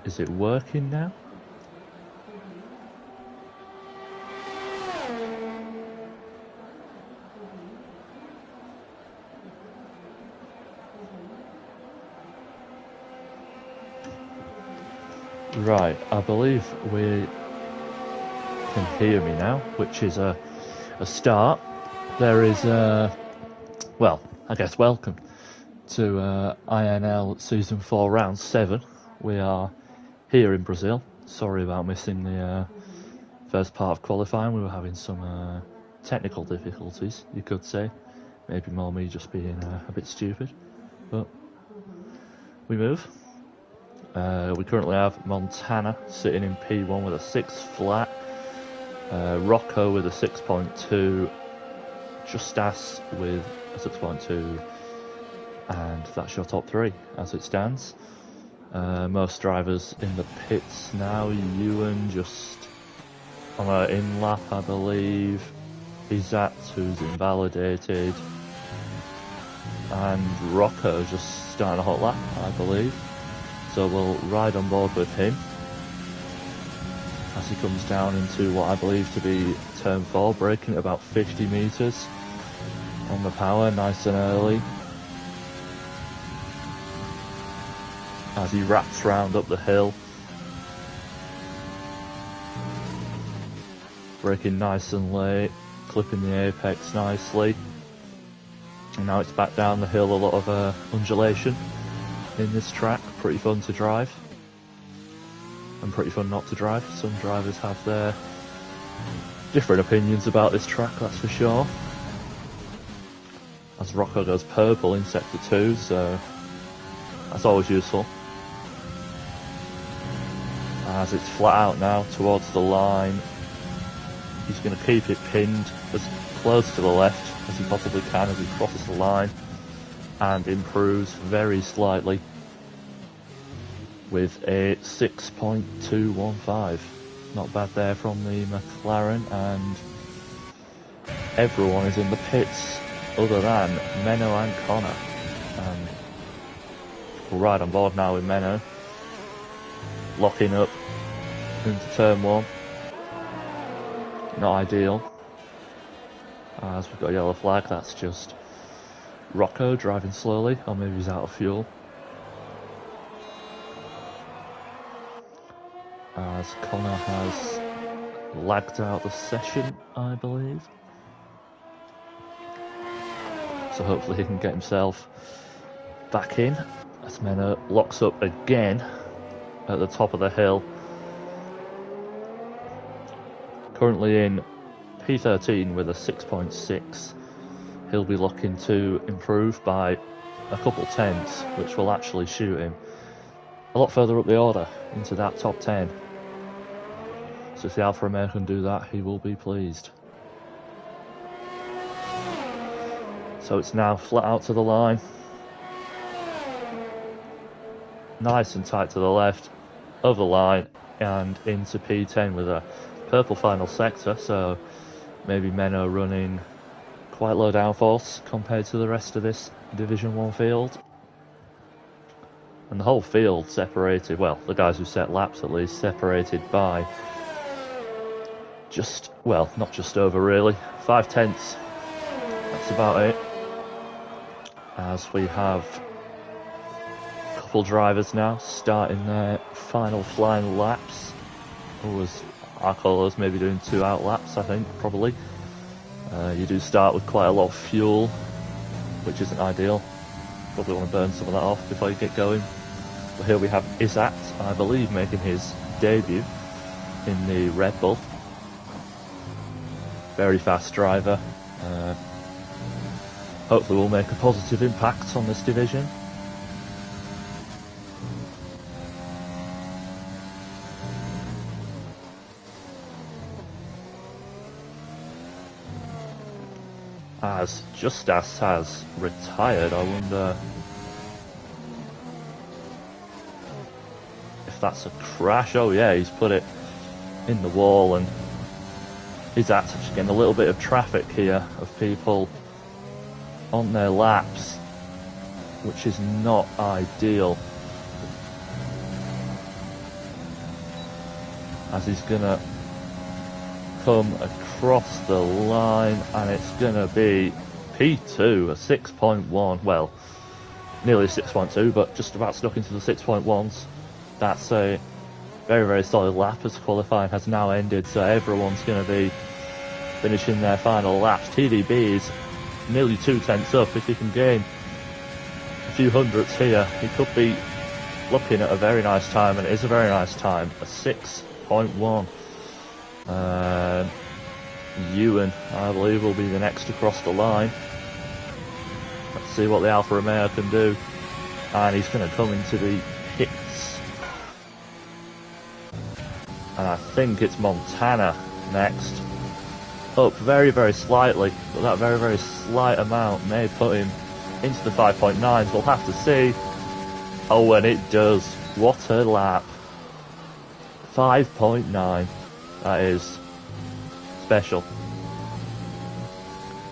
Is it working now? Right, I believe we can hear me now, which is a start. There is well, I guess welcome to INL Season 4 Round 7. We are here in Brazil. Sorry about missing the first part of qualifying. We were having some technical difficulties, you could say. Maybe more me just being a bit stupid. But we move. We currently have Montana sitting in P1 with a 6 flat. Rocco with a 6.2. Justas with a 6.2. And that's your top three as it stands. Most drivers in the pits now. Ewan just on an in lap, I believe. Izat, who's invalidated. And Rocco just starting a hot lap, I believe. So we'll ride on board with him as he comes down into what I believe to be turn 4, braking at about 50 metres on the power, nice and early. As he wraps round up the hill. Braking nice and late, clipping the apex nicely. And now it's back down the hill, a lot of undulation in this track. Pretty fun to drive. And pretty fun not to drive. Some drivers have their different opinions about this track, that's for sure. As Rocco goes purple in sector 2, so that's always useful. As it's flat out now towards the line, he's going to keep it pinned as close to the left as he possibly can as he crosses the line and improves very slightly with a 6.215. Not bad there from the McLaren, and everyone is in the pits other than Menno and Connor. And we'll ride on board now with Menno, locking up into turn 1. Not ideal, as we've got a yellow flag. That's just Rocco driving slowly, or maybe he's out of fuel. As Connor has lagged out the session, I believe. So hopefully he can get himself back in. As Menno locks up again at the top of the hill. Currently in P13 with a 6.6. He'll be looking to improve by a couple tenths, which will actually shoot him a lot further up the order into that top 10. So if the Alfa Romeo can do that, he will be pleased. So it's now flat out to the line. Nice and tight to the left of the line and into P10 with a purple final sector. So maybe Menno running quite low downforce compared to the rest of this Division 1 field. And the whole field separated, well, the guys who set laps at least, separated by just, well, not just over really, 5 tenths. That's about it. As we have a couple drivers now starting their final flying laps. I call those maybe doing 2 out laps, I think, probably. You do start with quite a lot of fuel, which isn't ideal. Probably want to burn some of that off before you get going. But here we have Izat, I believe, making his debut in the Red Bull. Very fast driver. Hopefully will make a positive impact on this division. As Justas has retired, I wonder if that's a crash. Oh yeah, he's put it in the wall, and he's actually getting a little bit of traffic here of people on their laps, which is not ideal. as he's going to come across the line, and it's going to be P2, a 6.1, well, nearly 6.2, but just about stuck into the 6.1s. That's a very, very solid lap as qualifying has now ended, so everyone's going to be finishing their final laps. TDB is nearly 2/10 up. If he can gain a few hundredths here, he could be looking at a very nice time, and it is a very nice time, a 6.1. Ewan, I believe, will be the next to cross the line. Let's see what the Alfa Romeo can do. And he's going to come into the pits. And I think it's Montana next. Up very, very slightly, but that very, very slight amount may put him into the 5.9s. We'll have to see. Oh, and it does. What a lap. 5.9. That is special.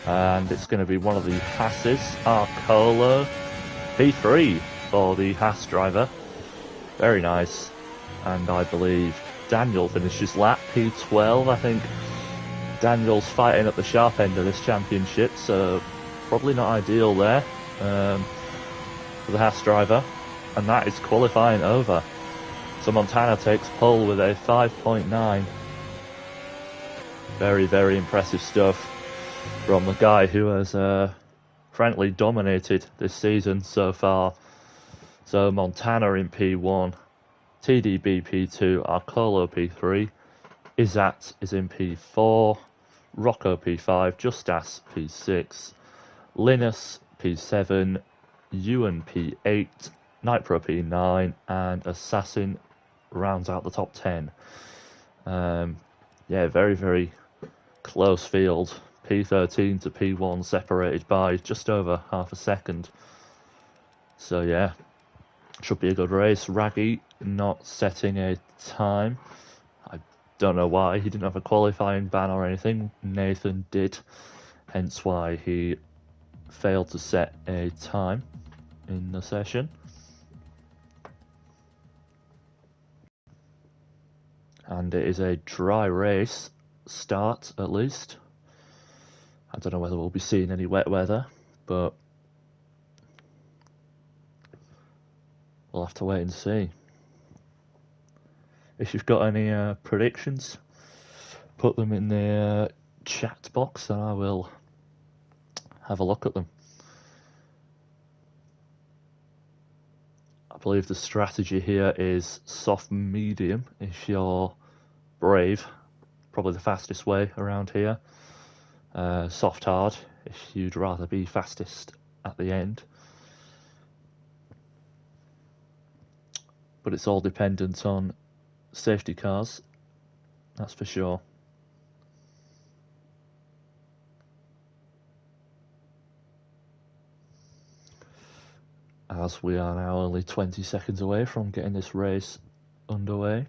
And it's going to be one of the Haas's, Arcola P3 for the Haas driver. Very nice. And I believe Daniel finishes lap P12. I think Daniel's fighting at the sharp end of this championship, so probably not ideal there for the Haas driver. And that is qualifying over. So Montana takes pole with a 5.9. Very, very impressive stuff from the guy who has frankly dominated this season so far. So Montana in P1, TDB P2, Arcolo P3, Izat is in P4, Rocco P5, Justas P6, Linus P7, Ewan P8, Nitro P9, and Assassin rounds out the top 10. Yeah, very, very close field. P13 to P1 separated by just over half a second. So yeah, should be a good race. Raggy not setting a time. I don't know why. He didn't have a qualifying ban or anything. Nathan did, hence why he failed to set a time in the session. And it is a dry race start, at least. I don't know whether we'll be seeing any wet weather, but we'll have to wait and see. If you've got any predictions, put them in the chat box and I will have a look at them. I believe the strategy here is soft medium if you're brave. Probably the fastest way around here. Soft hard if you'd rather be fastest at the end. But it's all dependent on safety cars, that's for sure. As we are now only 20 seconds away from getting this race underway.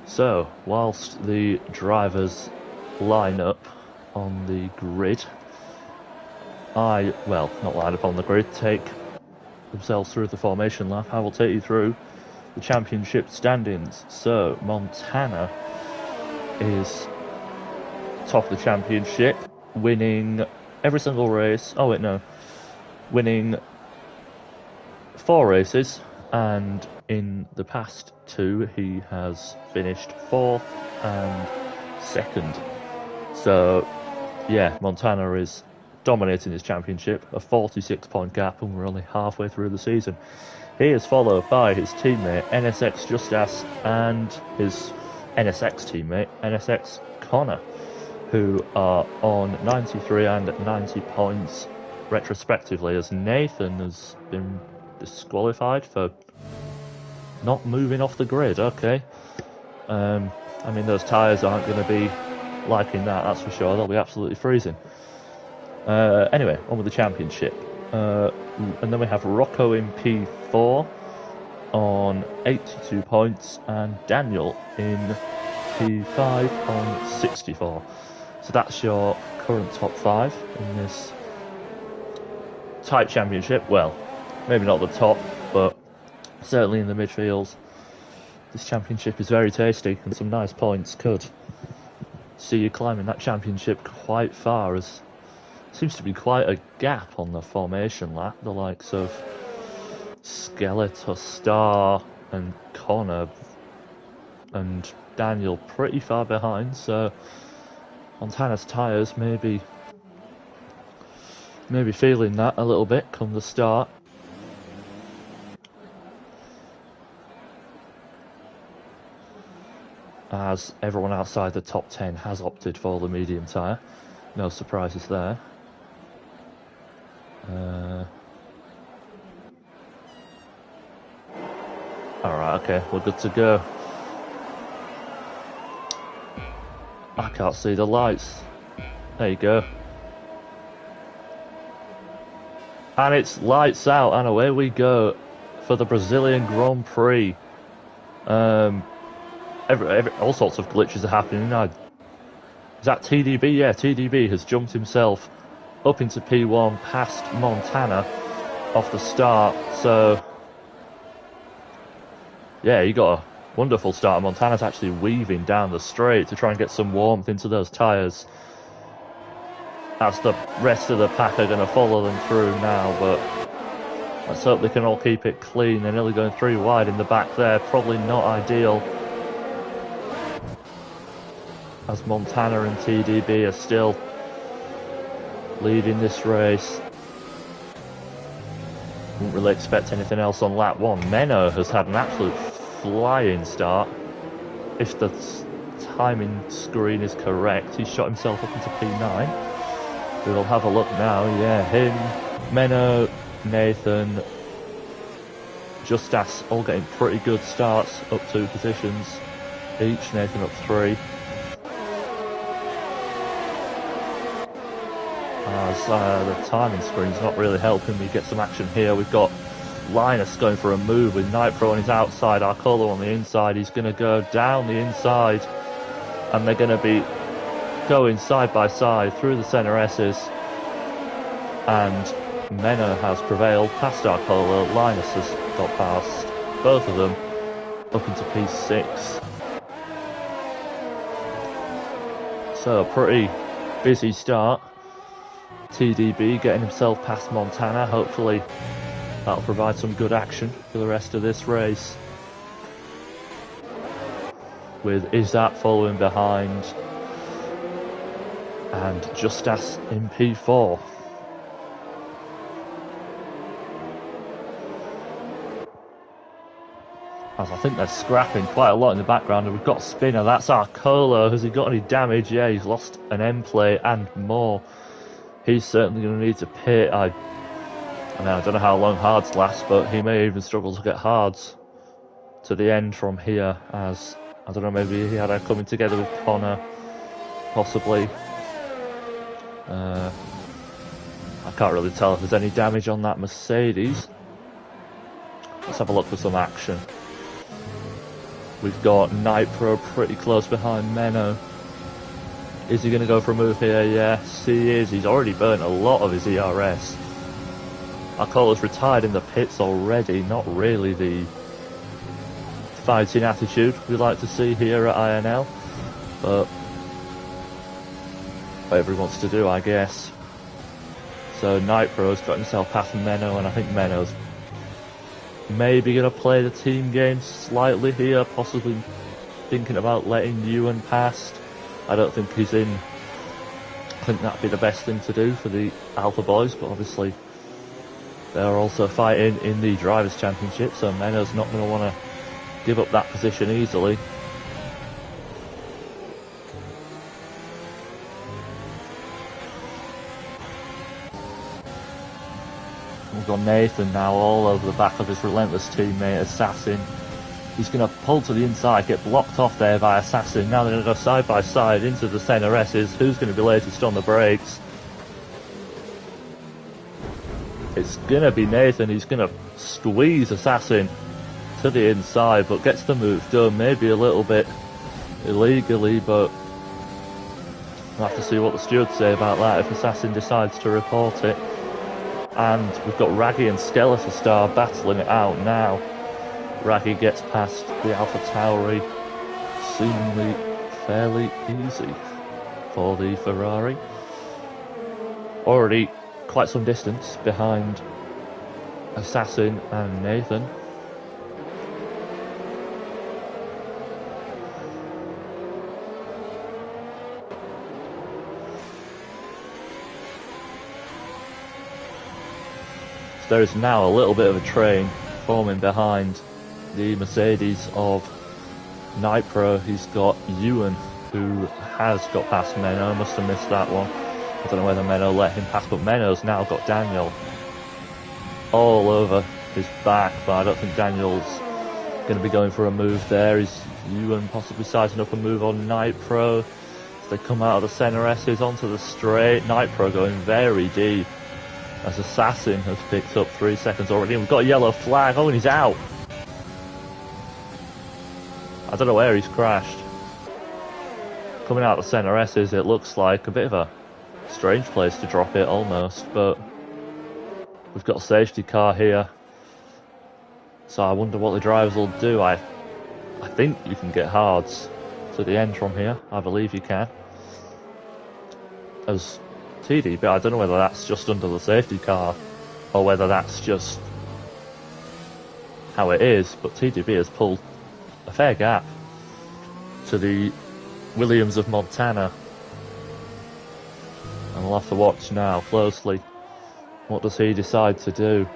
So, whilst the drivers line up on the grid, not line up on the grid, take themselves through the formation lap, I will take you through the championship standings. So, Montana is top of the championship, winning every single race. Oh wait, no. Winning 4 races, and in the past 2 he has finished 4th and 2nd. So yeah, Montana is dominating his championship, a 46-point gap, and we're only halfway through the season. He is followed by his teammate NSX Justas and his NSX teammate NSX Connor, who are on 93 and 90 points retrospectively, as Nathan has been disqualified for not moving off the grid. Okay. I mean, those tyres aren't going to be liking that, that's for sure. They'll be absolutely freezing. Anyway, on with the championship. And then we have Rocco in P4 on 82 points and Daniel in P5 on 64. So that's your current top 5 in this type championship. Well, maybe not the top, but certainly in the midfield. This championship is very tasty, and some nice points could see you climbing that championship quite far, as seems to be quite a gap on the formation lap. The likes of Skeletor, Star and Connor and Daniel pretty far behind, so Montana's tyres maybe feeling that a little bit come the start. As everyone outside the top 10 has opted for the medium tyre. No surprises there. Alright, okay, we're good to go. I can't see the lights. There you go. And it's lights out, and away we go for the Brazilian Grand Prix. All sorts of glitches are happening now. Is that TDB? Yeah, TDB has jumped himself up into P1 past Montana off the start. So, yeah, he got a wonderful start. Montana's actually weaving down the straight to try and get some warmth into those tyres, as the rest of the pack are going to follow them through now. But let's hope they can all keep it clean. They're nearly going 3 wide in the back there. Probably not ideal, as Montana and TDB are still leading this race. Wouldn't really expect anything else on lap 1. Menno has had an absolute flying start. If the timing screen is correct, he's shot himself up into P9. We will have a look now. Yeah, him, Menno, Nathan, Justas all getting pretty good starts, up 2 positions each. Nathan up 3. As the timing screen's not really helping me get some action here. We've got Linus going for a move with Nitro on his outside, Arcolo on the inside. He's going to go down the inside, and they're going to be going side by side through the centre S's. And Menno has prevailed past Arcolo. Linus has got past both of them up into P6. So a pretty busy start. TDB getting himself past Montana. Hopefully that'll provide some good action for the rest of this race, with Izat following behind and Justas in P4. As I think they're scrapping quite a lot in the background, and we've got Spinner. That's Arcolo. Has he got any damage? Yeah, he's lost an end plate and more. He's certainly going to need to pit. I don't know how long hards last, but he may even struggle to get hards to the end from here, as, I don't know, maybe he had a coming together with Connor, possibly. I can't really tell if there's any damage on that Mercedes. Let's have a look for some action. We've got Nitro pretty close behind Menno. Is he going to go for a move here? Yes, he is. He's already burnt a lot of his ERS. Arcolo's retired in the pits already. Not really the fighting attitude we like to see here at INL, but whatever he wants to do, I guess. So Nitro's got himself past Menno, and I think Menno's maybe going to play the team game slightly here, possibly thinking about letting Ewan past. I don't think he's in. I think that'd be the best thing to do for the Alpha Boys, but obviously they're also fighting in the Drivers' Championship, so Menno's not going to want to give up that position easily. We've got Nathan now all over the back of his relentless teammate Assassin. He's going to pull to the inside, get blocked off there by Assassin. Now they're going to go side by side into the centre S's. Who's going to be latest on the brakes? It's going to be Nathan. He's going to squeeze Assassin to the inside, but gets the move done. Maybe a little bit illegally, but we'll have to see what the stewards say about that if Assassin decides to report it. And we've got Raggy and Skeletor Star battling it out now. Raggy gets past the Alpha Tauri, seemingly fairly easy for the Ferrari. Already quite some distance behind Assassin and Nathan. There is now a little bit of a train forming behind the Mercedes of Nitro. He's got Ewan, who has got past Menno. Must have missed that one. I don't know whether Menno let him pass, but Menno's now got Daniel all over his back, but I don't think Daniel's going to be going for a move there. Is Ewan possibly sizing up a move on Nitro as they come out of the centre S's onto the straight? Nitro going very deep as Assassin has picked up 3 seconds already. And we've got a yellow flag. Oh, and he's out. I don't know where he's crashed. Coming out of the centre S's, it looks like a bit of a strange place to drop it almost, but we've got a safety car here, so I wonder what the drivers will do. I think you can get hards to the end from here. I believe you can. As TD, but I don't know whether that's just under the safety car or whether that's just how it is, but TDB has pulled a fair gap to the Williams of Montana. And we'll have to watch now closely. What does he decide to do?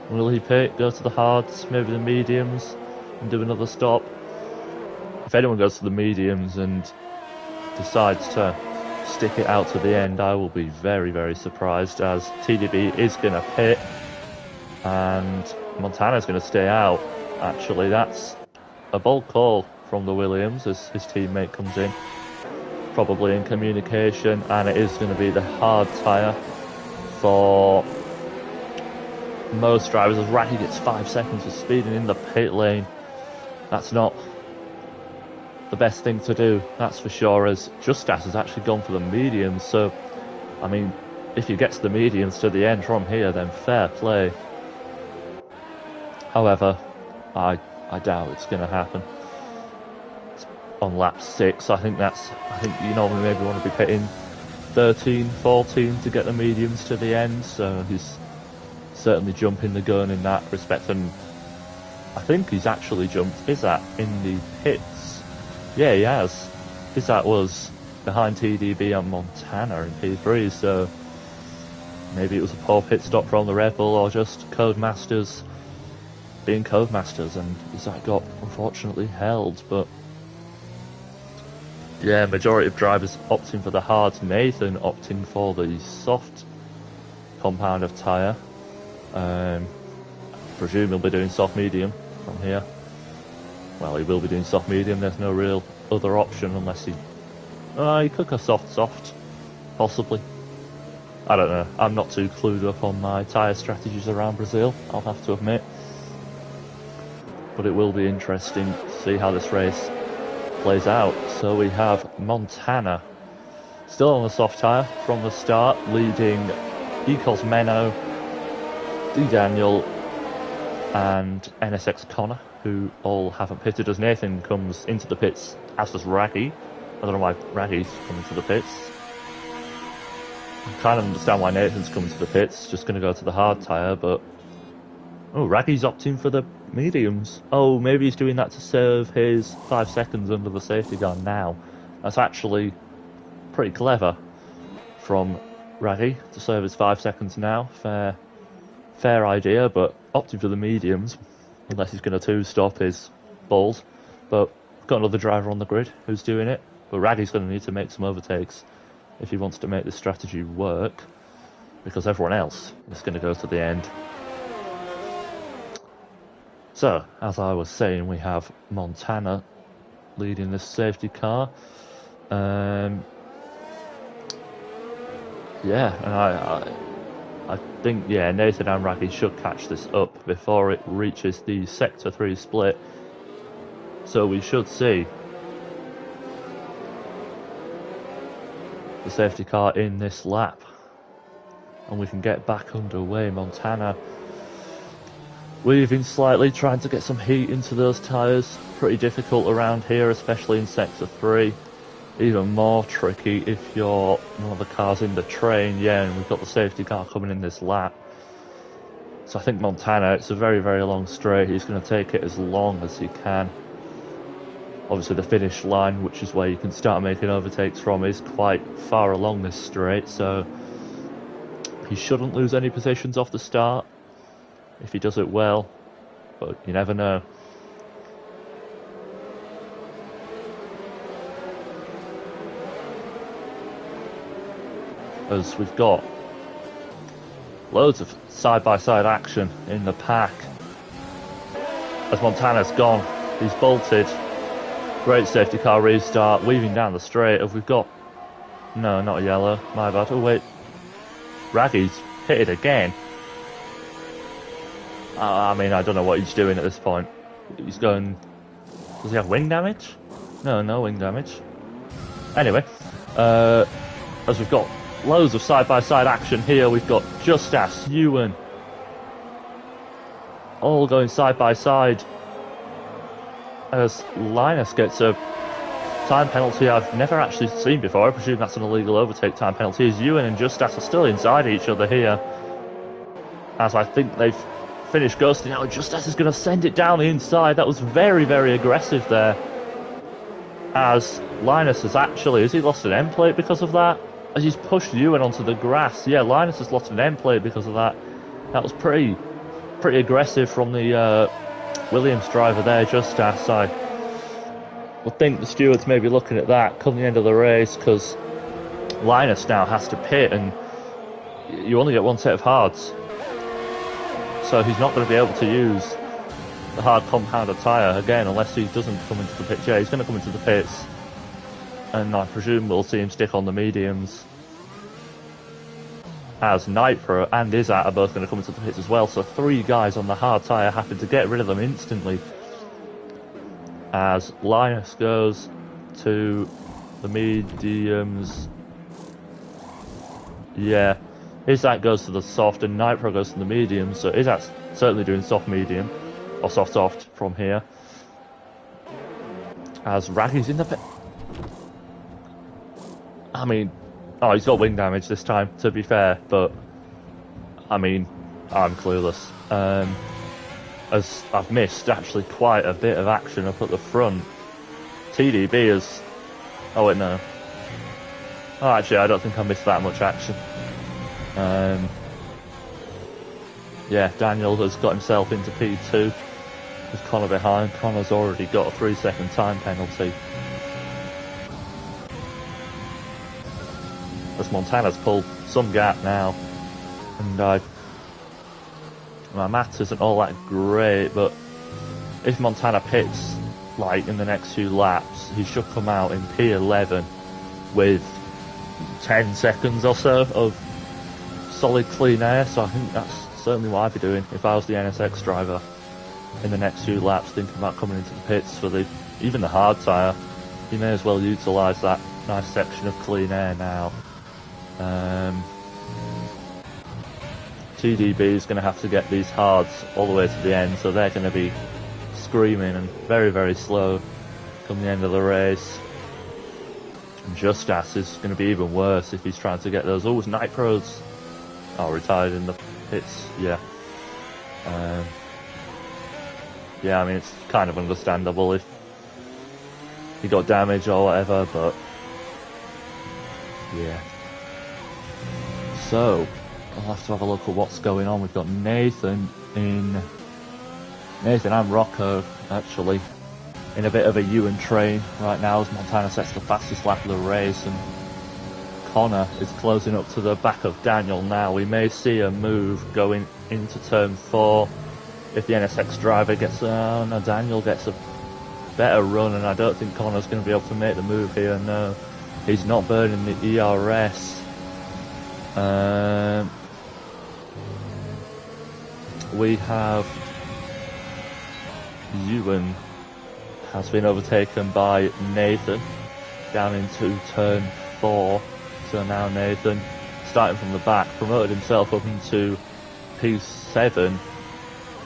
Will he go to the hards, maybe the mediums, and do another stop? If anyone goes to the mediums and decides to stick it out to the end, I will be very, very surprised, as TDB is going to pit and Montana's going to stay out. Actually, that's a bold call from the Williams as his teammate comes in, probably in communication, and it is going to be the hard tyre for most drivers as Raggy gets 5 seconds for speeding in the pit lane. That's not the best thing to do, that's for sure, as Justas has actually gone for the mediums. So, I mean, if you get to the mediums to the end from here, then fair play. However, I doubt it's going to happen. It's on lap 6, I think you normally maybe want to be pitting 13, 14 to get the mediums to the end, so he's certainly jumping the gun in that respect, and I think he's actually jumped Izzat in the pits. Yeah, he has. Izzat was behind TDB and Montana in P3, so maybe it was a poor pit stop from the Red Bull, or just Codemasters being Codemasters, and Izzat got unfortunately held. But yeah, majority of drivers opting for the hards. Nathan opting for the soft compound of tyre. Presume he'll be doing soft medium from here. Well, he will be doing soft medium. There's no real other option unless he could go soft, possibly. I don't know. I'm not too clued up on my tyre strategies around Brazil, I'll have to admit. But it will be interesting to see how this race plays out. So we have Montana still on the soft tyre from the start, leading Ecos Menno, D Daniel and NSX Connor, who all haven't pitted as Nathan comes into the pits, as does Raggy. I don't know why Raggy's coming to the pits. I kind of understand why Nathan's coming to the pits, just going to go to the hard tyre, but oh, Raggy's opting for the mediums. Oh, maybe he's doing that to save his 5 seconds under the safety car now. That's actually pretty clever from Raggy to save his 5 seconds now. Fair idea, but opting for the mediums, unless he's going to two-stop, is bold. But we've got another driver on the grid who's doing it. But Raggy's going to need to make some overtakes if he wants to make this strategy work, because everyone else is going to go to the end. So, as I was saying, we have Montana leading this safety car. Yeah, and I think, yeah, Nathan and Raggy should catch this up before it reaches the Sector 3 split. So we should see the safety car in this lap. And we can get back underway. Montana weaving slightly, trying to get some heat into those tyres. Pretty difficult around here, especially in Sector 3. Even more tricky if you're one of the cars in the train. Yeah, and we've got the safety car coming in this lap. So I think Montana, it's a very, very long straight. He's going to take it as long as he can. Obviously the finish line, which is where you can start making overtakes from, is quite far along this straight. So he shouldn't lose any positions off the start if he does it well. But you never know. As we've got loads of side-by-side action in the pack. As Montana's gone, he's bolted. Great safety car restart, weaving down the straight. Have we got... No, not a yellow, my bad. Oh wait, Raggy's hit it again. I mean, I don't know what he's doing at this point. He's going... Does he have wing damage? No, no wing damage. Anyway, as we've got loads of side-by-side action here. We've got Justas, Ewan, all going side-by-side. As Linus gets a time penalty I've never actually seen before. I presume that's an illegal overtake time penalty. As Ewan and Justas are still inside each other here. As I think they've finished ghosting out. Justas is going to send it down the inside. That was very, very aggressive there. As Linus has actually... Has he lost an end plate because of that? As he's pushed Ewan onto the grass. Yeah, Linus has lost an end plate because of that. That was pretty aggressive from the Williams driver there, Justas. I would think the stewards may be looking at that come the end of the race, because Linus now has to pit and you only get one set of hards. So he's not going to be able to use the hard compounder tyre again unless he doesn't come into the pits. Yeah, he's going to come into the pits. And I presume we'll see him stick on the mediums. As Nitro and Izat are both going to come into the pits as well. So 3 guys on the hard tyre having to get rid of them instantly. As Linus goes to the mediums. Yeah, Izat goes to the soft and Nitro goes to the medium. So Izat's certainly doing soft medium. Or soft from here. As Raggy's in the pit. I mean, oh, he's got wing damage this time, to be fair, but, I mean, I'm clueless. As I've missed, actually, quite a bit of action up at the front. TDB is... Oh, wait, no. Oh, actually, I don't think I missed that much action. Yeah, Daniel has got himself into P2. With Connor behind. Connor's already got a 3-second time penalty. As Montana's pulled some gap now, and my maths isn't all that great, but if Montana pits like in the next few laps, he should come out in P11 with 10 seconds or so of solid clean air. So I think that's certainly what I'd be doing if I was the NSX driver in the next few laps, thinking about coming into the pits for even the hard tyre. You may as well utilise that nice section of clean air now. TDB is going to have to get these hards all the way to the end, so they're going to be screaming and very, very slow come the end of the race. And Justas is going to be even worse if he's trying to get those. Oh, Nitros retired in the pits. Yeah. Yeah, I mean, it's kind of understandable if he got damage or whatever, but yeah. So, I'll have to have a look at what's going on. We've got Nathan and Rocco, actually, in a bit of a Ewan train right now as Montana sets the fastest lap of the race, and Connor is closing up to the back of Daniel now. We may see a move going into turn 4 if the NSX driver gets... no, Daniel gets a better run, and I don't think Connor's going to be able to make the move here. No, he's not burning the ERS. we have Ewan has been overtaken by Nathan down into turn 4. So now Nathan, starting from the back, promoted himself up into P7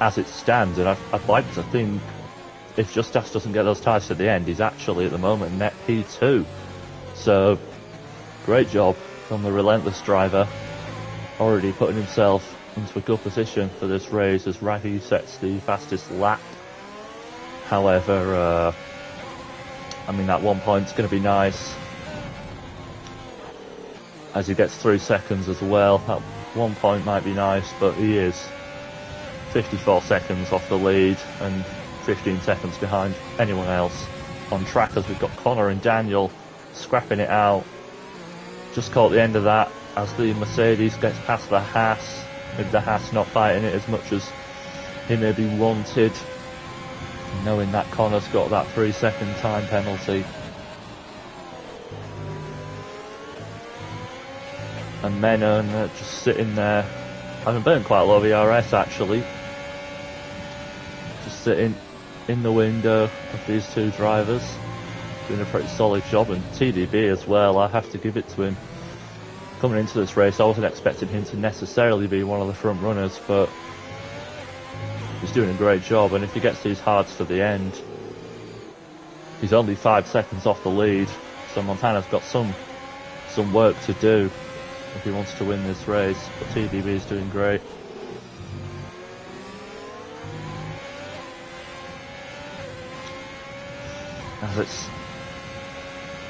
as it stands, and I'd like to think if Justas doesn't get those tyres to the end, he's actually at the moment net P2. So great job from the relentless driver, already putting himself into a good position for this race as Raggy sets the fastest lap. However, I mean, that 1 point's going to be nice as he gets 3 seconds as well. That 1 point might be nice, but he is 54 seconds off the lead and 15 seconds behind anyone else on track, as we've got Connor and Daniel scrapping it out. Just caught the end of that as the Mercedes gets past the Haas, with the Haas not fighting it as much as he maybe wanted, knowing that Connor's got that 3-second time penalty. And Menon just sitting there, having burnt quite a lot of ERS actually, just sitting in the window of these two drivers, doing a pretty solid job. And TDB as well, I have to give it to him. Coming into this race, I wasn't expecting him to necessarily be one of the front runners, but he's doing a great job. And if he gets these hards to the end, he's only 5 seconds off the lead, so Montana's got some work to do if he wants to win this race. But TDB is doing great. As it's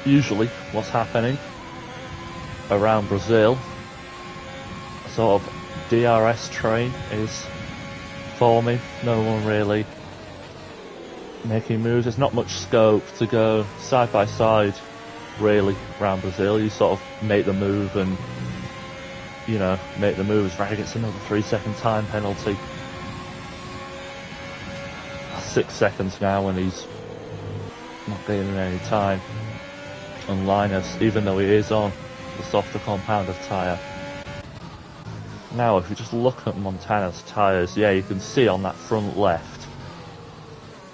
usually what's happening around Brazil, a sort of DRS train is forming. No one really making moves. There's not much scope to go side by side really around Brazil. You sort of make the move and, you know, make the move as Raggy gets another 3-second time penalty. 6 seconds now when he's not gaining any time. And Linus, even though he is on the softer compound of tyre. Now if you just look at Montana's tyres, yeah, you can see on that front left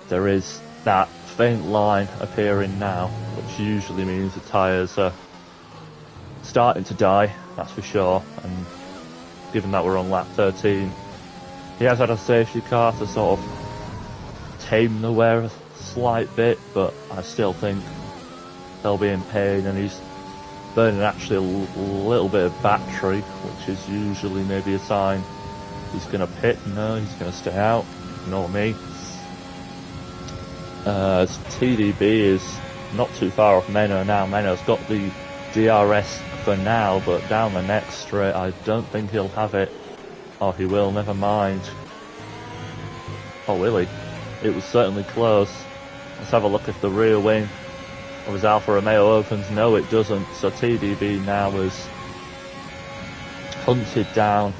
there is that faint line appearing now, which usually means the tyres are starting to die, that's for sure. And given that we're on lap 13, he has had a safety car to sort of tame the wear a slight bit, but I still think they'll be in pain, and he's burning actually a little bit of battery, which is usually maybe a sign he's going to pit. No, he's going to stay out. Ignore me. TDB is not too far off Meno now. Meno's got the DRS for now, but down the next straight I don't think he'll have it. Oh, he will, never mind. Oh, will he? It was certainly close. Let's have a look if the rear wing of his Alfa Romeo opens. No, it doesn't. So TDB now has hunted down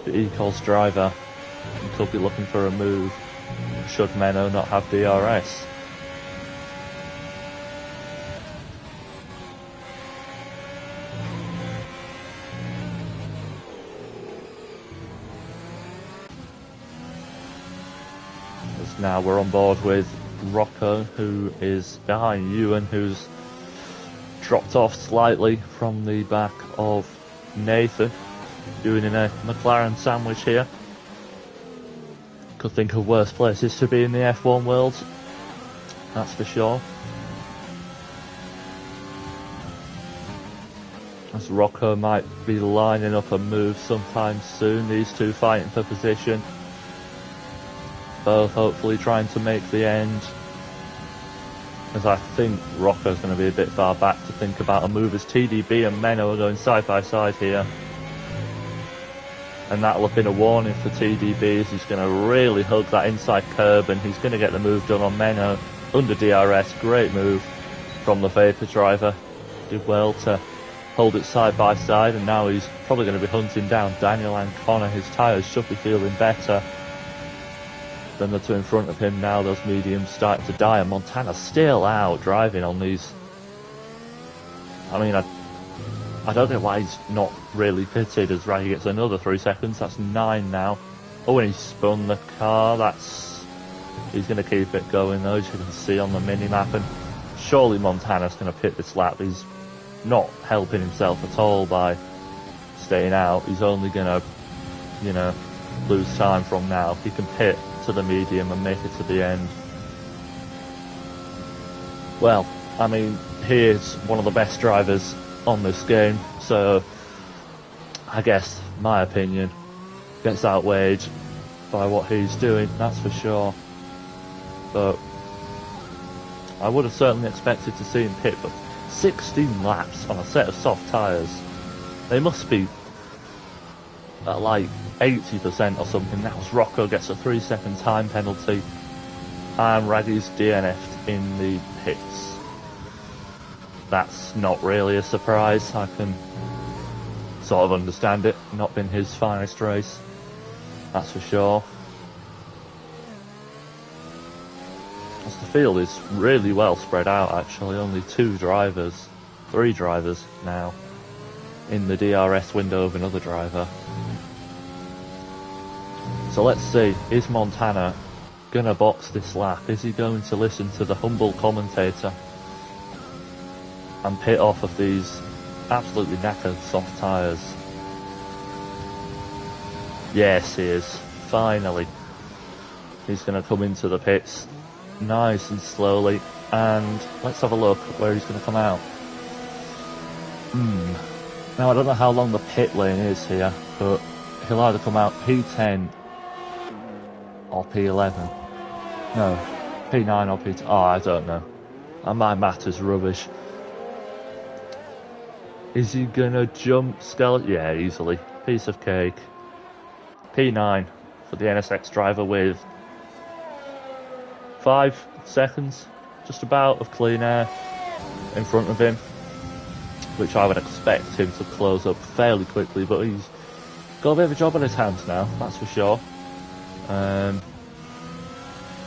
the Ecos driver and could be looking for a move should Meno not have DRS. As now we're on board with Rocco, who is behind Ewan, who's dropped off slightly from the back of Nathan, doing in a McLaren sandwich here. Could think of worse places to be in the F1 world, that's for sure. As Rocco might be lining up a move sometime soon, these two fighting for position. Both hopefully trying to make the end, as I think Rocco's going to be a bit far back to think about a move, as TDB and Meno are going side by side here. And that'll have been a warning for TDB, as he's going to really hug that inside curb, and he's going to get the move done on Meno under DRS. Great move from the Vapor driver. Did well to hold it side by side, and now he's probably going to be hunting down Daniel and Connor. His tyres should be feeling better than the two in front of him now. Those mediums starting to die, and Montana still out driving on these. I mean, I I don't know why he's not really pitted, as Raggy gets another 3 seconds. That's 9 now. Oh, and he spun the car. He's going to keep it going though, as you can see on the mini-map. And surely Montana's going to pit this lap. He's not helping himself at all by staying out. He's only going to, lose time from now. He can pit to the medium and make it to the end. Well, I mean, he is one of the best drivers on this game, so I guess my opinion gets outweighed by what he's doing, that's for sure. But I would have certainly expected to see him pit, but 16 laps on a set of soft tyres, they must be at like 80% or something. Now as Rocco gets a 3-second time penalty and Raggy's DNF'd in the pits. That's not really a surprise. I can sort of understand it. Not been his finest race, that's for sure. As the field is really well spread out actually, only 3 drivers now in the DRS window of another driver. So let's see, is Montana gonna box this lap? Is he going to listen to the humble commentator and pit off of these absolutely knackered soft tyres? Yes, he is. Finally. He's going to come into the pits nice and slowly, and let's have a look where he's going to come out. Now I don't know how long the pit lane is here, but he'll either come out P10 or P11. No, P9 or P10. Oh, I don't know. My math is rubbish. Is he gonna jump Skeleton? Yeah, easily. Piece of cake. P9 for the NSX driver with 5 seconds, just about, of clean air in front of him, which I would expect him to close up fairly quickly, but he's got a bit of a job on his hands now, that's for sure.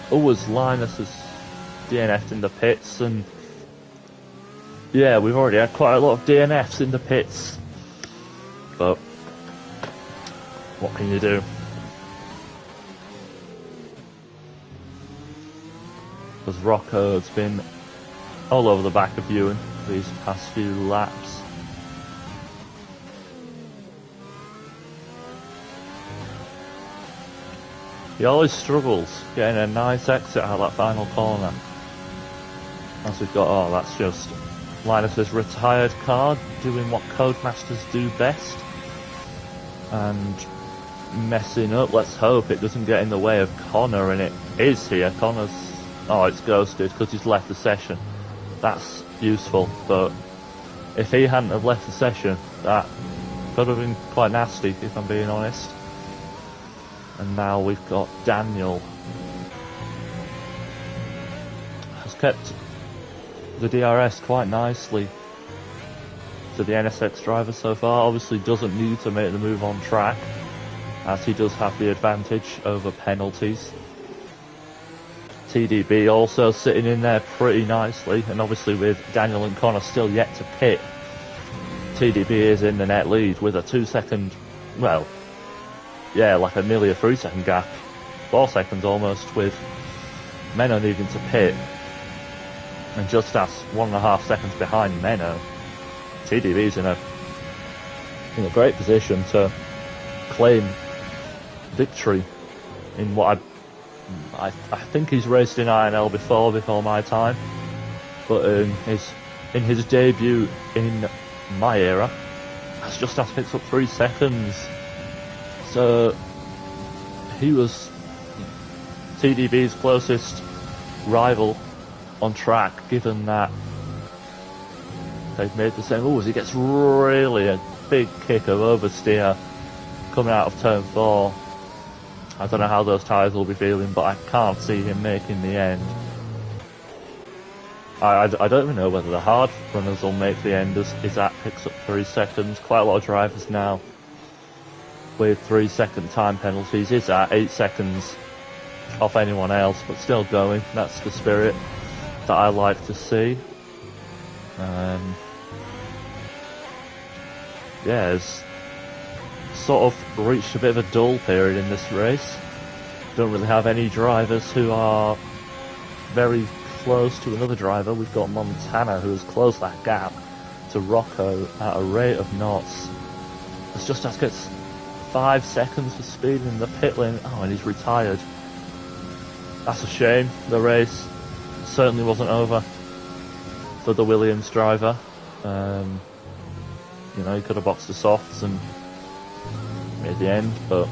Always Linus has DNF'd in the pits, and yeah, we've already had quite a lot of DNFs in the pits, but what can you do? Because Rocco's been all over the back of Ewan these past few laps. He always struggles getting a nice exit out of that final corner. As we've got, oh, that's just Linus's retired car doing what Codemasters do best and messing up. Let's hope it doesn't get in the way of Connor, and it is here. Connor's, oh, it's ghosted because he's left the session. That's useful, but if he hadn't have left the session, that could have been quite nasty, if I'm being honest. And now we've got Daniel. Has kept the DRS quite nicely to the NSX driver so far. Obviously doesn't need to make the move on track, as he does have the advantage over penalties. TDB also sitting in there pretty nicely, and obviously with Daniel and Connor still yet to pit, TDB is in the net lead with a 2 second, well, yeah, like nearly a 3 second gap, 4 seconds almost, with Menno needing to pit, and just as 1.5 seconds behind Menno. TDB's in a great position to claim victory in what I think he's raced in INL before my time, but in his debut in my era, has just picked up 3 seconds. So he was TDB's closest rival on track, given that they've made the same rules. He gets really a big kick of oversteer coming out of turn 4. I don't know how those tyres will be feeling, but I can't see him making the end. I don't even know whether the hard runners will make the end, as Izat picks up 3 seconds. Quite a lot of drivers now with 3 second time penalties. Izat 8 seconds off anyone else, but still going. That's the spirit that I like to see. yeah, has sort of reached a bit of a dull period in this race. Don't really have any drivers who are very close to another driver. We've got Montana, who has closed that gap to Rocco at a rate of knots. It's just as gets 5 seconds for speed in the pit lane. Oh, and he's retired. That's a shame. The race certainly wasn't over for the Williams driver. You know, he could have boxed the softs and made the end, but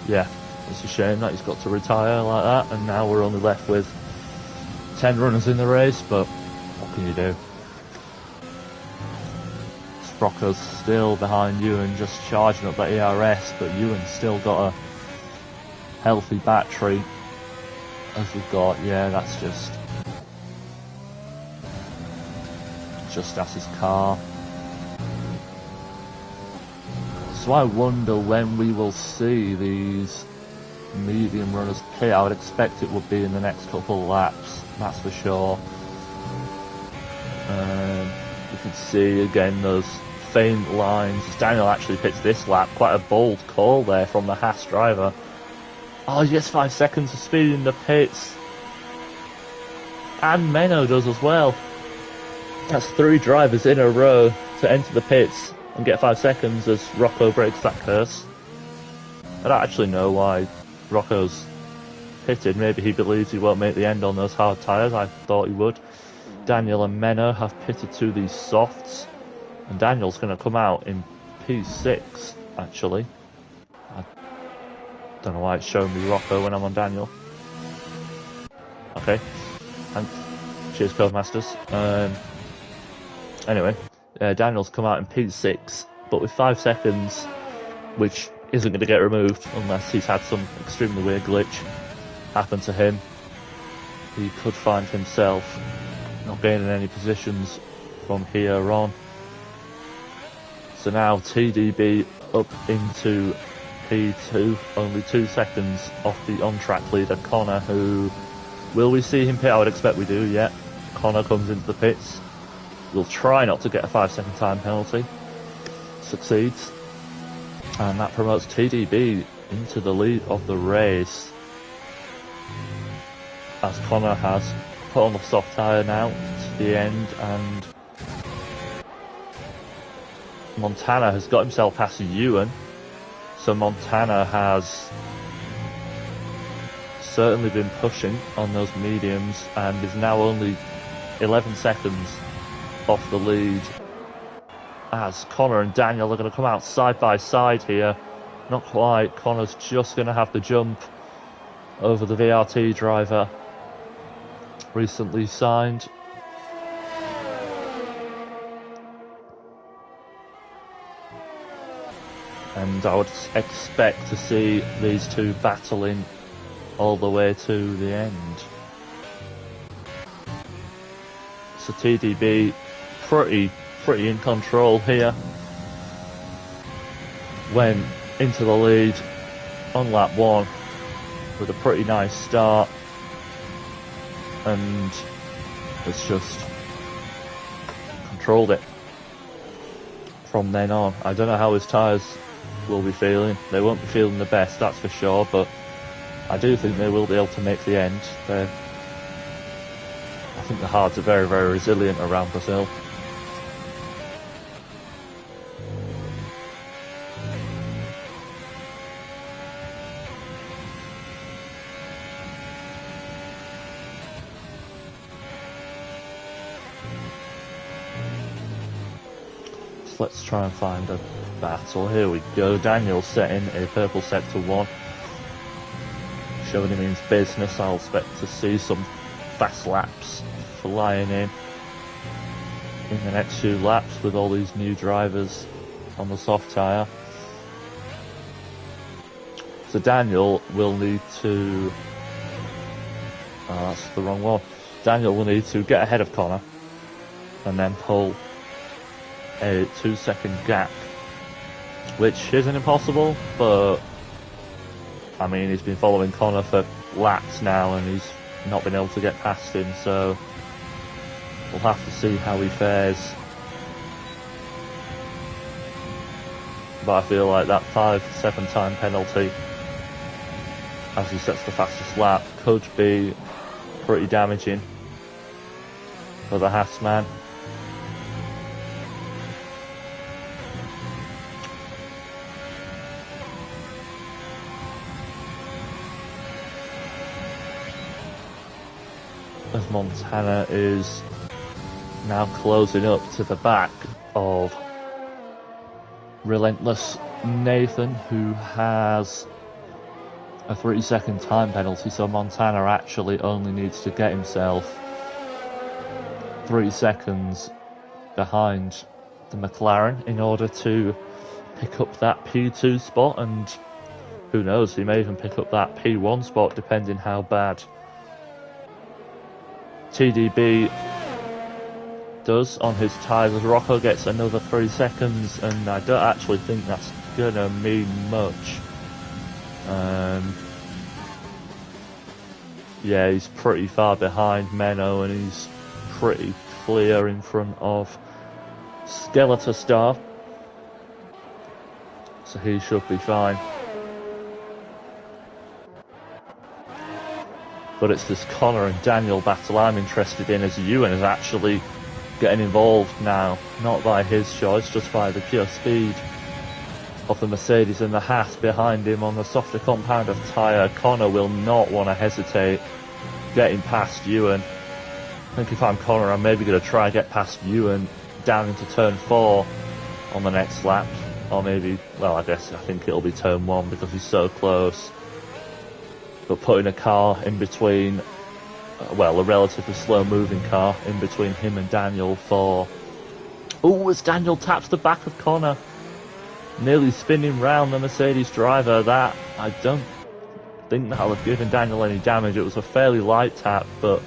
yeah, it's a shame that he's got to retire like that, and now we're only left with 10 runners in the race, but what can you do? Rocco's still behind Ewan, just charging up that ERS, but Ewan's still got a healthy battery, as we've got. Yeah, that's just that's his car. So I wonder when we will see these medium runners pit. I would expect it would be in the next couple of laps, that's for sure. You can see again those faint lines. Daniel actually pits this lap. Quite a bold call there from the Haas driver. Oh, he gets 5 seconds of speed in the pits. And Menno does as well. That's 3 drivers in a row to enter the pits and get 5 seconds as Rocco breaks that curse. I don't actually know why Rocco's pitted. Maybe he believes he won't make the end on those hard tyres. I thought he would. Daniel and Menno have pitted to these softs. And Daniel's going to come out in P6, actually. I don't know why it's showing me Rocco when I'm on Daniel. Okay. Thanks. Cheers, Codemasters. Anyway, Daniel's come out in P6, but with 5 seconds, which isn't going to get removed unless he's had some extremely weird glitch happen to him. He could find himself not gaining any positions from here on. So now TDB up into P2, only 2 seconds off the on-track leader Connor, who... Will we see him pit? I would expect we do, yeah. Connor comes into the pits. We'll try not to get a 5-second time penalty. Succeeds. And that promotes TDB into the lead of the race, as Connor has put on the soft tyre now to the end, and Montana has got himself past Ewan. So Montana has certainly been pushing on those mediums and is now only 11 seconds off the lead, as Connor and Daniel are going to come out side by side here. Not quite. Connor's just going to have the jump over the VRT driver recently signed. And I would expect to see these two battling all the way to the end. So TDB pretty in control here. Went into the lead on lap 1 with a pretty nice start, and it's just controlled it from then on. I don't know how his tyres will be feeling. They won't be feeling the best, that's for sure, but I do think they will be able to make the end. I think the hards are very resilient around Brazil. So let's try and find a battle. Here we go. Daniel setting a purple sector 1. Showing he means business. I'll expect to see some fast laps flying in the next few laps with all these new drivers on the soft tyre. So Daniel will need to... Oh, that's the wrong one. Daniel will need to get ahead of Connor and then pull a 2-second gap, which isn't impossible, but I mean, he's been following Connor for laps now and he's not been able to get past him, so we'll have to see how he fares but I feel like that 5-second time penalty, as he sets the fastest lap, could be pretty damaging for the Haas man. As Montana is now closing up to the back of Relentless Nathan, who has a 3-second time penalty, so Montana actually only needs to get himself 3 seconds behind the McLaren in order to pick up that P2 spot, and who knows, he may even pick up that P1 spot depending how bad TDB does on his tyres, as Rocco gets another 3 seconds, and I don't actually think that's gonna mean much. Yeah, he's pretty far behind Menno, and he's pretty clear in front of Skeletor Star, so he should be fine. But it's this Connor and Daniel battle I'm interested in, as Ewan is actually getting involved now, not by his choice, just by the pure speed of the Mercedes and the Haas behind him on the softer compound of tyre. Connor will not want to hesitate getting past Ewan. I think if I'm Connor, I'm maybe going to try and get past Ewan down into turn 4 on the next lap, or maybe, well, I think it'll be turn 1 because he's so close. But putting a car in between, well, a relatively slow moving car in between him and Daniel for... Oh, as Daniel taps the back of Connor, nearly spinning round the Mercedes driver. That, I don't think that'll have given Daniel any damage. It was a fairly light tap, but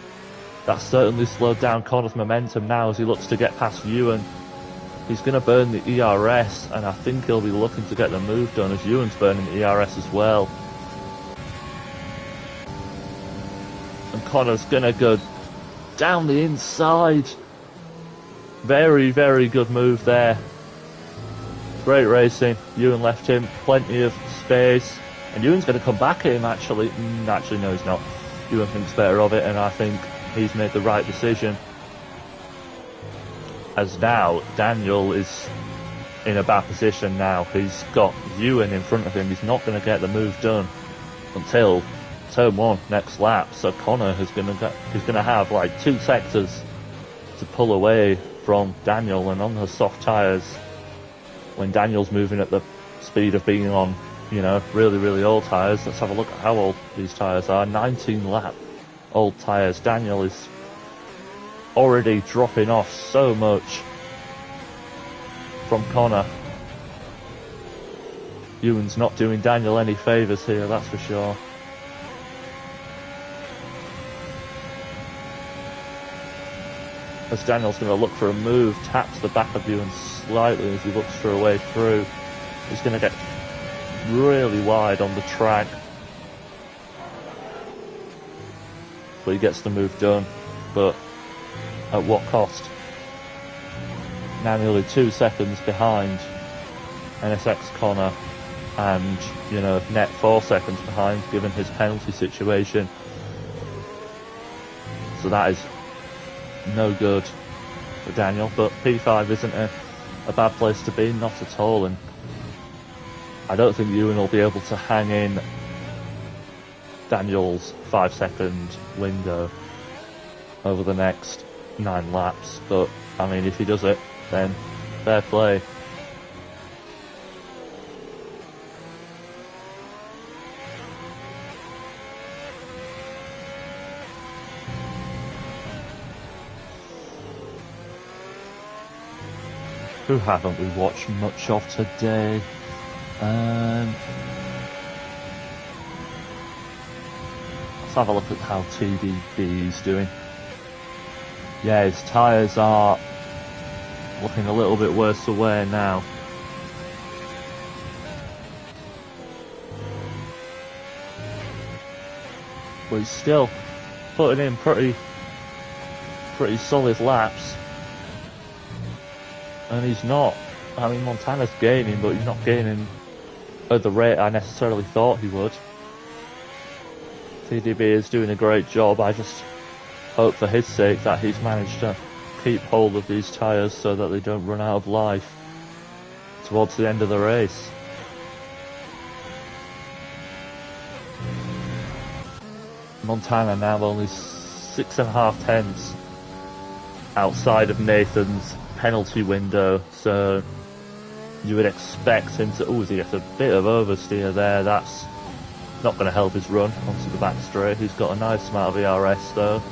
that certainly slowed down Connor's momentum now as he looks to get past Ewan. He's going to burn the ERS, and I think he'll be looking to get the move done as Ewan's burning the ERS as well. And Connor's going to go down the inside. Very, very good move there. Great racing. Ewan left him plenty of space. And Ewan's going to come back at him, actually. Actually, no, he's not. Ewan thinks better of it, and I think he's made the right decision. As now, Daniel is in a bad position now. He's got Ewan in front of him. He's not going to get the move done until turn 1 next lap. So Connor is going to have like 2 sectors to pull away from Daniel, and on the soft tyres, when Daniel's moving at the speed of being on, you know, really, really old tyres. Let's have a look at how old these tyres are. 19 lap old tyres. Daniel is already dropping off so much from Connor. Ewan's not doing Daniel any favours here, that's for sure. As Daniel's going to look for a move, taps the back of Ewan slightly as he looks for a way through. He's going to get really wide on the track, but he gets the move done. But at what cost? Now nearly 2 seconds behind NSX Connor, and, you know, net 4 seconds behind given his penalty situation. So that is no good for Daniel, but P5 isn't a bad place to be, not at all, and I don't think Ewan will be able to hang in Daniel's 5-second window over the next 9 laps, but I mean, if he does it, then fair play. Who haven't we watched much of today? Let's have a look at how TDB is doing. Yeah, his tyres are looking a little bit worse for wear now. But he's still putting in pretty solid laps. And he's not I mean, Montana's gaining, but he's not gaining at the rate I necessarily thought he would. TDB is doing a great job. I just hope for his sake that he's managed to keep hold of these tyres so that they don't run out of life towards the end of the race. Montana now only 6.5 tenths outside of Nathan's penalty window, so you would expect him to... Oh, he gets a bit of oversteer there. That's not going to help his run onto the back straight. He's got a nice amount of ERS though.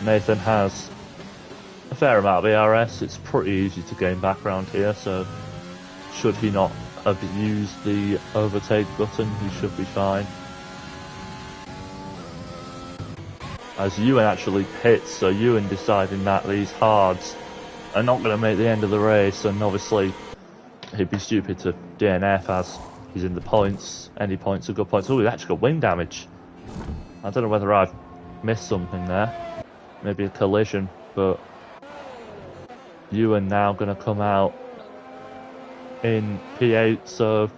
Nathan has a fair amount of ERS. It's pretty easy to gain back around here, so should he not abuse the overtake button, he should be fine. As Ewan actually pits, so Ewan deciding that these hards are not going to make the end of the race, and obviously he'd be stupid to DNF as he's in the points. Any points are good points. Oh, he's actually got wing damage. I don't know whether I've missed something there. Maybe a collision, but Ewan now going to come out in P8, so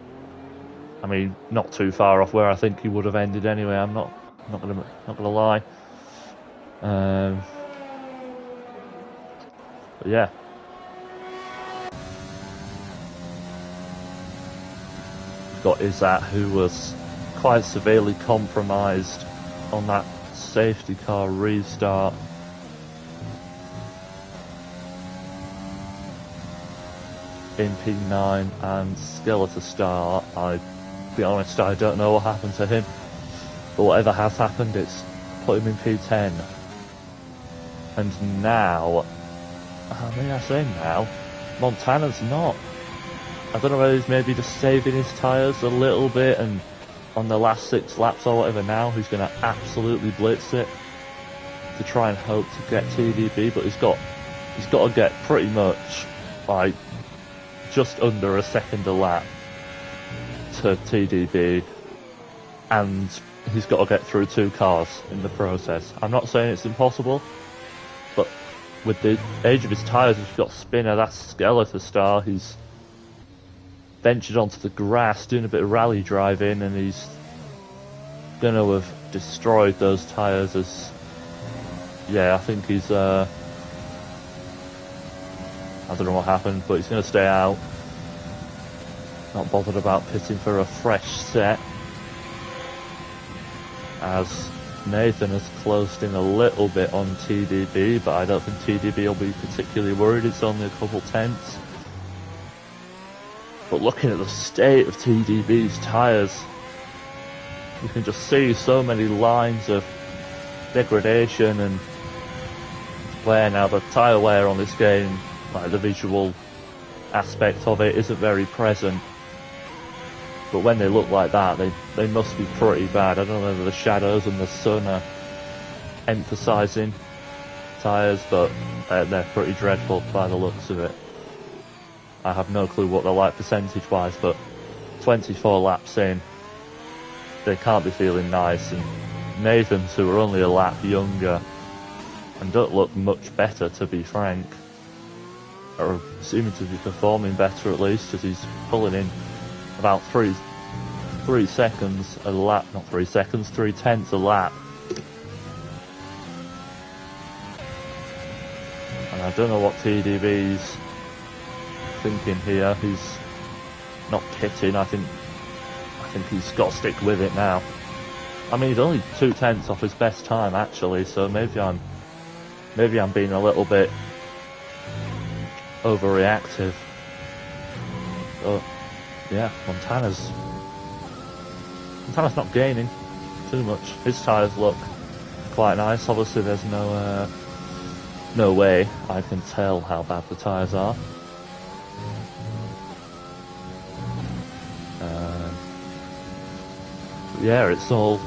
I mean, not too far off where I think he would have ended anyway. I'm not gonna lie. But yeah. We've got Izzat, who was quite severely compromised on that safety car restart. In P9, and Skeletor Star, I'll be honest, I don't know what happened to him. But whatever has happened, it's put him in P10. And now, I mean, I say now, Montana's not. I don't know whether he's maybe just saving his tyres a little bit, and on the last 6 laps or whatever now, he's going to absolutely blitz it to try and hope to get TDB, but he's got to get pretty much, like, just under a second a lap to TDB, and he's got to get through 2 cars in the process. I'm not saying it's impossible, but with the age of his tyres, he's got Spinner, that's Skeletor Star, he's ventured onto the grass, doing a bit of rally driving, and he's going to have destroyed those tyres as... Yeah, I think he's... I don't know what happened, but he's going to stay out. Not bothered about pitting for a fresh set. As Nathan has closed in a little bit on TDB, but I don't think TDB will be particularly worried. It's only a couple tenths. But looking at the state of TDB's tyres, you can just see so many lines of degradation and wear. Now the tyre wear on this game, like the visual aspect of it, isn't very present, but when they look like that, they must be pretty bad. I don't know whether the shadows and the sun are emphasising tyres, but they're pretty dreadful by the looks of it. I have no clue what they're like percentage wise, but 24 laps in, they can't be feeling nice. And Nathan's, who are only a lap younger and don't look much better, to be frank, are seeming to be performing better, at least, as he's pulling in about 3 seconds a lap, not 3 seconds, 3 tenths a lap. And I don't know what TDB's thinking here. He's not pitting. I think he's got to stick with it now. I mean, he's only 2 tenths off his best time, actually, so maybe I'm being a little bit overreactive. But yeah, Montana's not gaining too much. His tyres look quite nice. Obviously there's no way I can tell how bad the tyres are. Yeah, it's all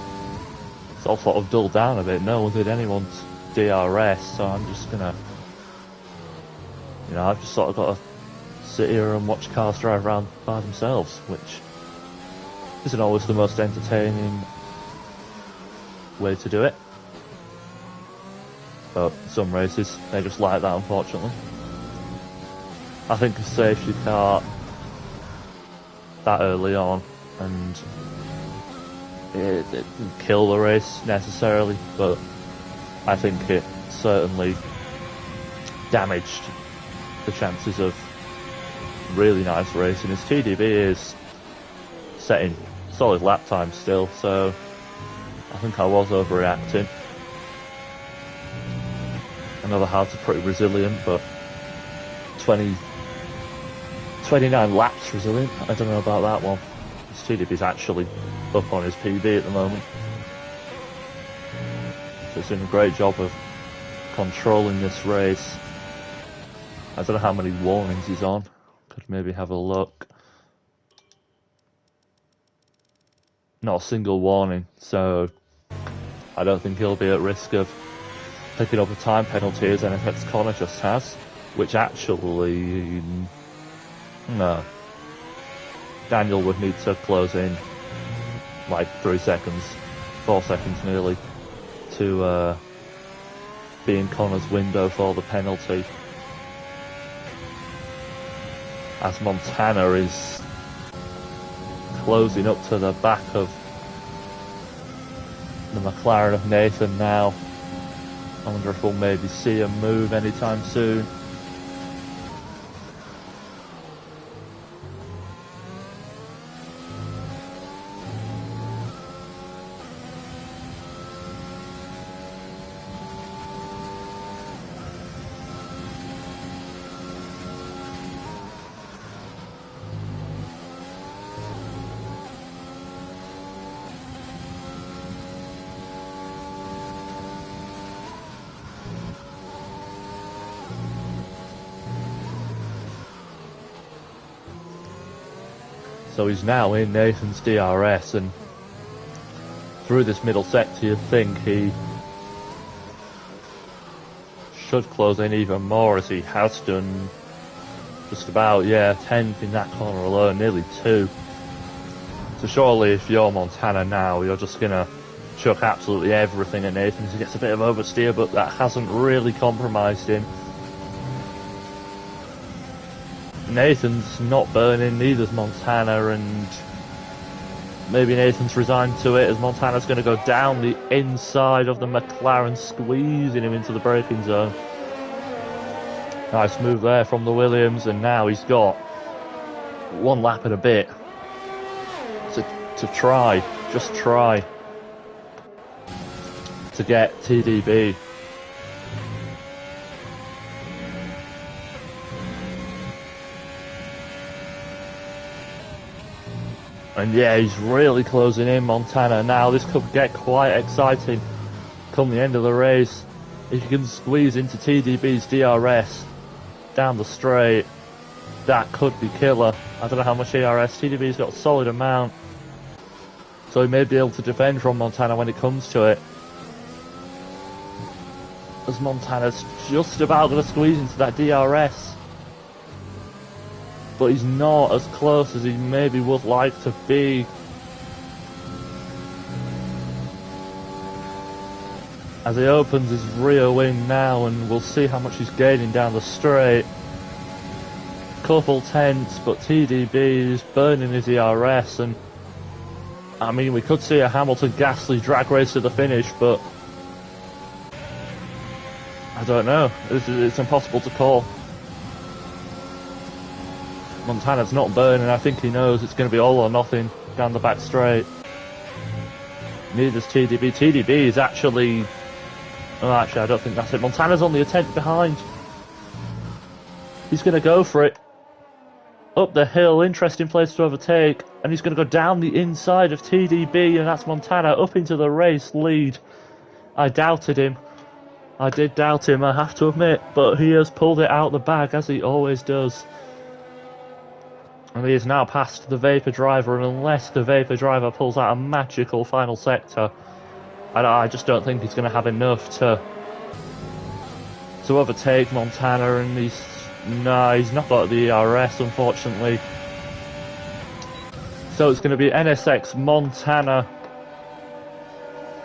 sort of dulled down a bit. No one did anyone's DRS, so I'm just gonna, I've just sort of got to sit here and watch cars drive around by themselves, which isn't always the most entertaining way to do it. But some races, they just like that, unfortunately. I think a safety car that early on, and it didn't kill the race necessarily, but I think it certainly damaged the chances of really nice racing, as TDB is setting solid lap time still, so I think I was overreacting. I know the Hards are pretty resilient, but 29 laps resilient, I don't know about that one. TDB's actually up on his PB at the moment. So he's doing a great job of controlling this race. I don't know how many warnings he's on. Could maybe have a look. Not a single warning, so I don't think he'll be at risk of picking up a time penalty as NSX Connor just has, which actually, no. Daniel would need to close in like 3 seconds, 4 seconds nearly, to be in Connor's window for the penalty. As Montana is closing up to the back of the McLaren of Nathan now. I wonder if we'll maybe see him move anytime soon. So he's now in Nathan's DRS, and through this middle sector you'd think he should close in even more, as he has done just about, 10th in that corner alone, nearly 2. So surely if you're Montana now, you're just going to chuck absolutely everything at Nathan. He gets a bit of oversteer, but that hasn't really compromised him. Nathan's not burning, neither's Montana, and maybe Nathan's resigned to it, as Montana's going to go down the inside of the McLaren, squeezing him into the braking zone. Nice move there from the Williams, and now he's got 1 lap and a bit to try to get TDB. And he's really closing in, Montana. Now this could get quite exciting come the end of the race. If you can squeeze into TDB's DRS down the straight, that could be killer. I don't know how much DRS. TDB's got a solid amount, so he may be able to defend from Montana when it comes to it. As Montana's just about going to squeeze into that DRS. But he's not as close as he maybe would like to be. As he opens his rear wing now, and we'll see how much he's gaining down the straight. Couple tenths, but TDB is burning his ERS, and I mean, we could see a Hamilton-Gasly drag race to the finish, but I don't know. It's impossible to call. Montana's not burning. I think he knows it's going to be all or nothing down the back straight. Neither's TDB. TDB is actually... Oh, actually, I don't think that's it. Montana's only a tenth behind. He's going to go for it. Up the hill, interesting place to overtake. And he's going to go down the inside of TDB, and that's Montana up into the race lead. I doubted him. I did doubt him, I have to admit. But he has pulled it out the bag, as he always does. And he is now past the Vapor Driver, and unless the Vapor Driver pulls out a magical final sector, I just don't think he's going to have enough to overtake Montana, and he's not got the ERS, unfortunately. So it's going to be NSX Montana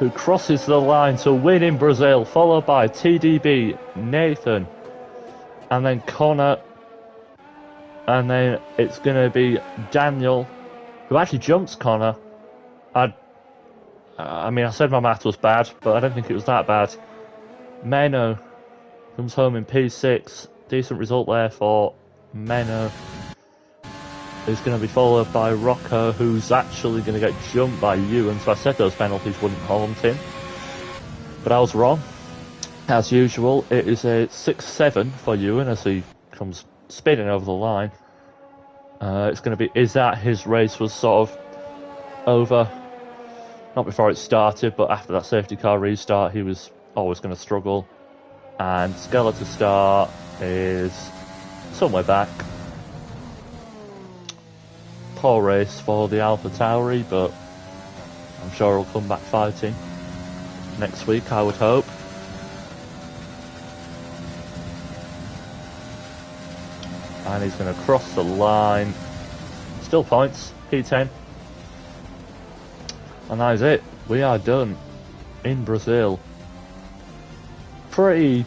who crosses the line to win in Brazil, followed by TDB, Nathan, and then Connor And then it's going to be Daniel, who actually jumps Connor. I mean, I said my math was bad, but I don't think it was that bad. Meno comes home in P6. Decent result there for Meno. Is going to be followed by Rocco, who's actually going to get jumped by Ewan. So I said those penalties wouldn't haunt him. But I was wrong. As usual, it is a 6-7 for Ewan as he comes spinning over the line. It's going to be, is that his race was sort of over? Not before it started, but after that safety car restart, he was always going to struggle. And Skeletor Star is somewhere back. Poor race for the Alpha Tauri, but I'm sure he'll come back fighting next week, I would hope. And he's going to cross the line. Still points, P10. And that is it. We are done in Brazil. Pretty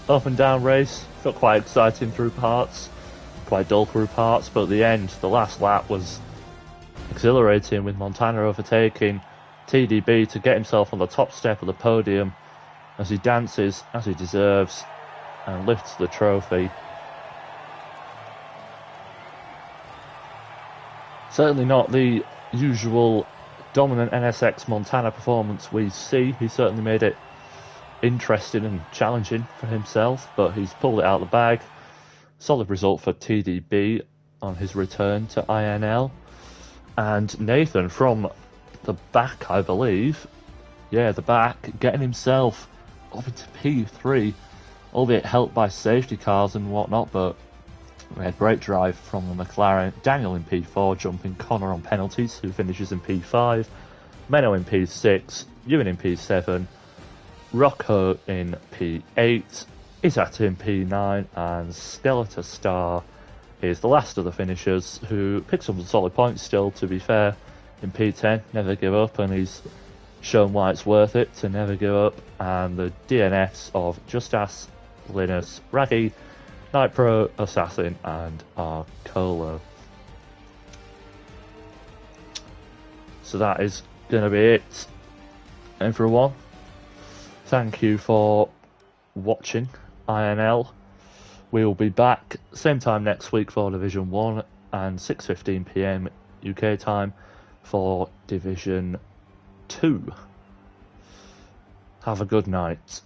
up and down race. Got quite exciting through parts. Quite dull through parts. But at the end, the last lap was exhilarating with Montana overtaking TDB to get himself on the top step of the podium as he dances, as he deserves, and lifts the trophy. Certainly not the usual dominant NSX Montana performance we see. He certainly made it interesting and challenging for himself, but he's pulled it out of the bag. Solid result for TDB on his return to INL. And Nathan from the back, I believe, yeah, the back, getting himself up into P3, albeit helped by safety cars and whatnot, but we had great drive from the McLaren. Daniel in P4, jumping Connor on penalties, who finishes in P5. Meno in P6, Ewan in P7, Rocco in P8, Isata in P9, and Skeletor Star is the last of the finishers, who picks up some solid points still, to be fair, in P10. Never give up, and he's shown why it's worth it to never give up. And the DNFs of Justas, Linus, Raggy, Nitro, Assassin, and Arcolo. So that is going to be it, everyone. Thank you for watching INL. We will be back same time next week for Division 1 and 6:15 PM UK time for Division 2. Have a good night.